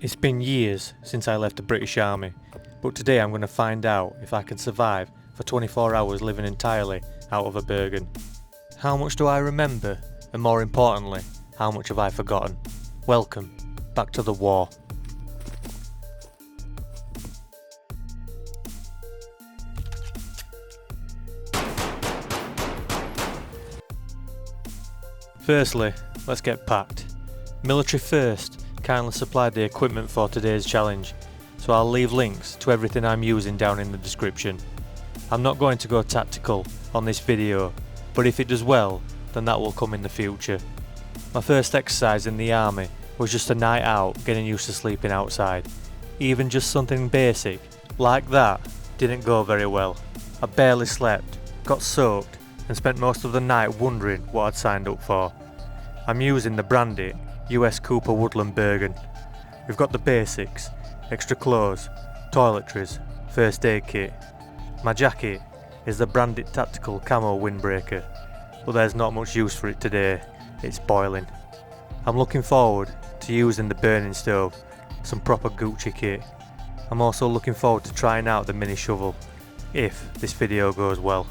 It's been years since I left the British Army, but today I'm going to find out if I can survive for 24 hours living entirely out of a Bergen. How much do I remember, and more importantly, how much have I forgotten? Welcome back to the war. Firstly, let's get packed. Military First kindly supplied the equipment for today's challenge, so I'll leave links to everything I'm using down in the description. I'm not going to go tactical on this video, but if it does well, then that will come in the future. My first exercise in the army was just a night out getting used to sleeping outside. Even just something basic like that didn't go very well. I barely slept, got soaked, and spent most of the night wondering what I'd signed up for. I'm using the branded US Cooper Woodland Bergen. We've got the basics, extra clothes, toiletries, first aid kit. My jacket is the branded tactical camo windbreaker, but there's not much use for it today, it's boiling. I'm looking forward to using the burning stove, some proper Gucci kit. I'm also looking forward to trying out the mini shovel, if this video goes well.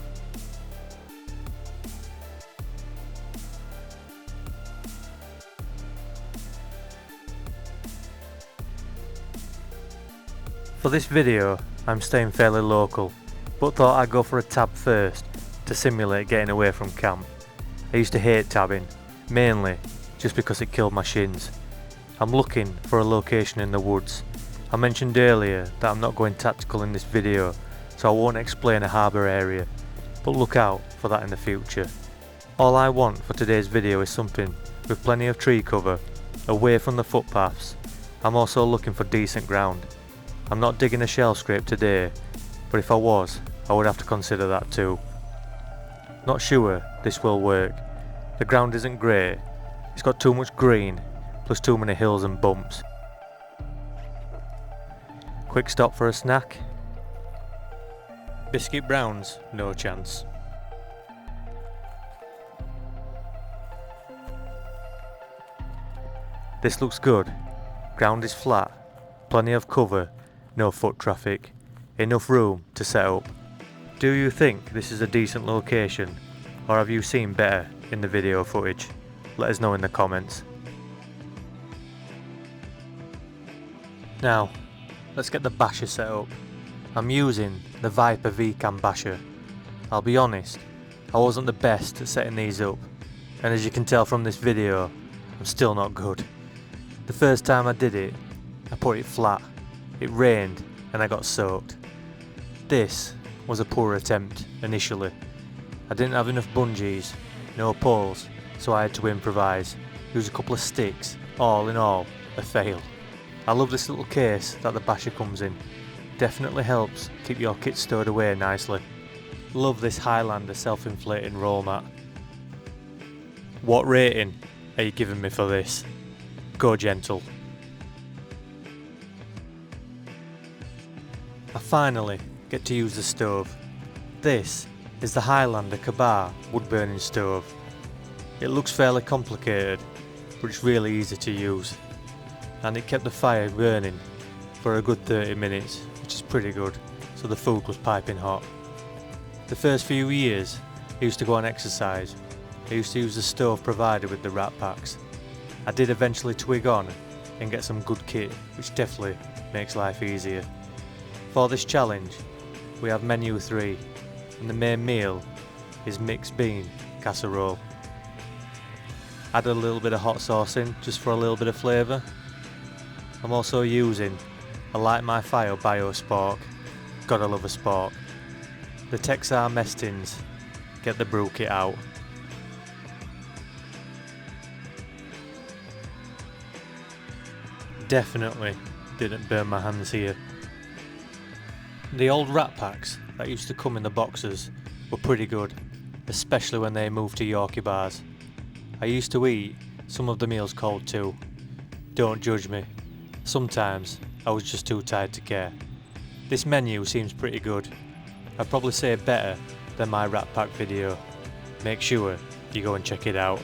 For this video, I'm staying fairly local, but thought I'd go for a tab first to simulate getting away from camp. I used to hate tabbing, mainly just because it killed my shins. I'm looking for a location in the woods. I mentioned earlier that I'm not going tactical in this video, so I won't explain a harbour area, but look out for that in the future. All I want for today's video is something with plenty of tree cover, away from the footpaths. I'm also looking for decent ground. I'm not digging a shell scrape today, but if I was, I would have to consider that too. Not sure this will work. The ground isn't great, it's got too much green, plus too many hills and bumps. Quick stop for a snack. Biscuit browns, no chance. This looks good. Ground is flat, plenty of cover, no foot traffic, enough room to set up. Do you think this is a decent location, or have you seen better in the video footage? Let us know in the comments. Now, let's get the basher set up. I'm using the Viper VCAM basher. I'll be honest, I wasn't the best at setting these up, and as you can tell from this video, I'm still not good. The first time I did it, I put it flat. It rained and I got soaked. This was a poor attempt initially. I didn't have enough bungees, no poles, so I had to improvise. Use a couple of sticks, all in all, a fail. I love this little case that the basher comes in. Definitely helps keep your kit stowed away nicely. Love this Highlander self-inflating roll mat. What rating are you giving me for this? Go gentle. I finally get to use the stove. This is the Highlander Kabar wood burning stove. It looks fairly complicated, but it's really easy to use. And it kept the fire burning for a good 30 minutes, which is pretty good, so the food was piping hot. The first few years I used to go on exercise, I used to use the stove provided with the rat packs. I did eventually twig on and get some good kit, which definitely makes life easier. For this challenge, we have menu 3, and the main meal is mixed bean casserole. Add a little bit of hot sauce in, just for a little bit of flavour. I'm also using a Light My Fire bio spork. Gotta love a spork. The Texar mess tins, get the brew kit out. Definitely didn't burn my hands here. The old rat packs that used to come in the boxes were pretty good, especially when they moved to Yorkie bars. I used to eat some of the meals cold too. Don't judge me. Sometimes I was just too tired to care. This menu seems pretty good. I'd probably say better than my rat pack video. Make sure you go and check it out.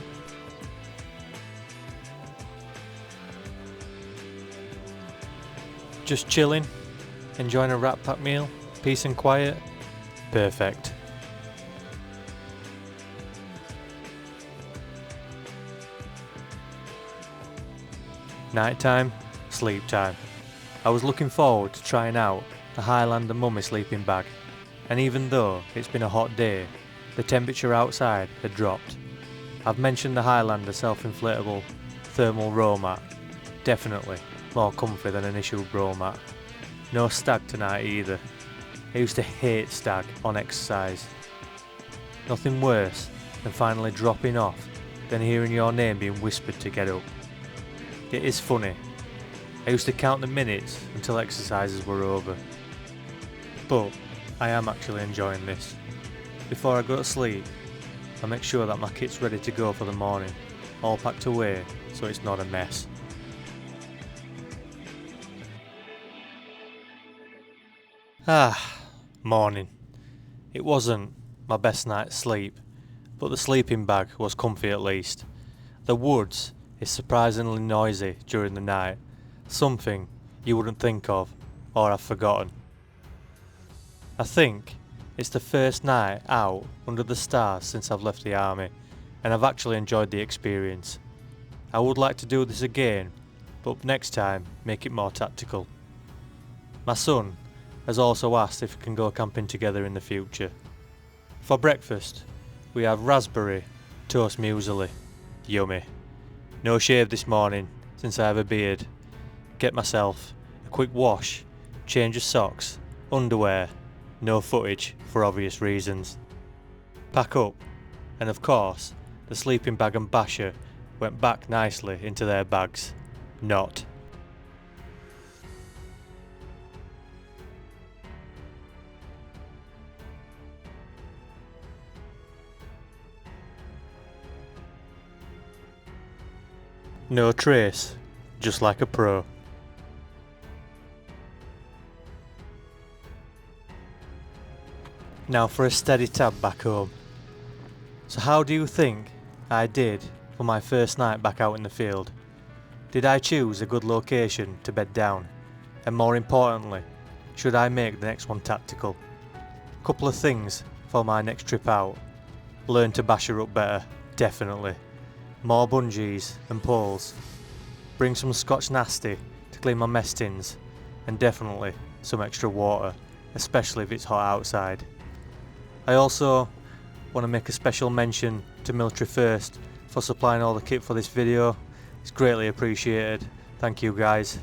Just chilling, enjoying a Rat Pack meal, peace and quiet. Perfect. Night time, sleep time. I was looking forward to trying out the Highlander mummy sleeping bag, and even though it's been a hot day, the temperature outside had dropped. I've mentioned the Highlander self-inflatable thermal row mat. Definitely more comfy than an issue bro mat. No stag tonight either. I used to hate stag on exercise. Nothing worse than finally dropping off than hearing your name being whispered to get up. It is funny. I used to count the minutes until exercises were over. But I am actually enjoying this. Before I go to sleep, I make sure that my kit's ready to go for the morning, all packed away so it's not a mess. Morning. It wasn't my best night's sleep, but the sleeping bag was comfy at least. The woods is surprisingly noisy during the night, something you wouldn't think of or have forgotten. I think it's the first night out under the stars since I've left the army, and I've actually enjoyed the experience. I would like to do this again, but next time make it more tactical. My son has also asked if we can go camping together in the future. For breakfast, we have raspberry toast muesli. Yummy. No shave this morning since I have a beard. Get myself a quick wash, change of socks, underwear, no footage for obvious reasons. Pack up, and of course, the sleeping bag and basher went back nicely into their bags. Not. No trace, just like a pro. Now for a steady tab back home. So how do you think I did for my first night back out in the field? Did I choose a good location to bed down? And more importantly, should I make the next one tactical? Couple of things for my next trip out. Learn to bash her up better, definitely. More bungees and poles. Bring some Scotch Nasty to clean my mess tins, and definitely some extra water, especially if it's hot outside. I also want to make a special mention to Military First for supplying all the kit for this video. It's greatly appreciated. Thank you guys.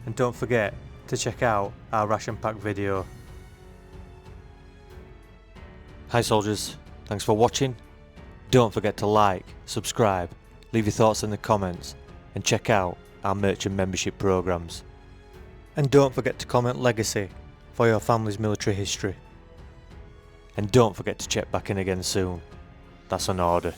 And don't forget to check out our ration pack video. Hi soldiers, thanks for watching. Don't forget to like, subscribe, leave your thoughts in the comments, and check out our merchant membership programs. And don't forget to comment legacy for your family's military history. And don't forget to check back in again soon. That's an order.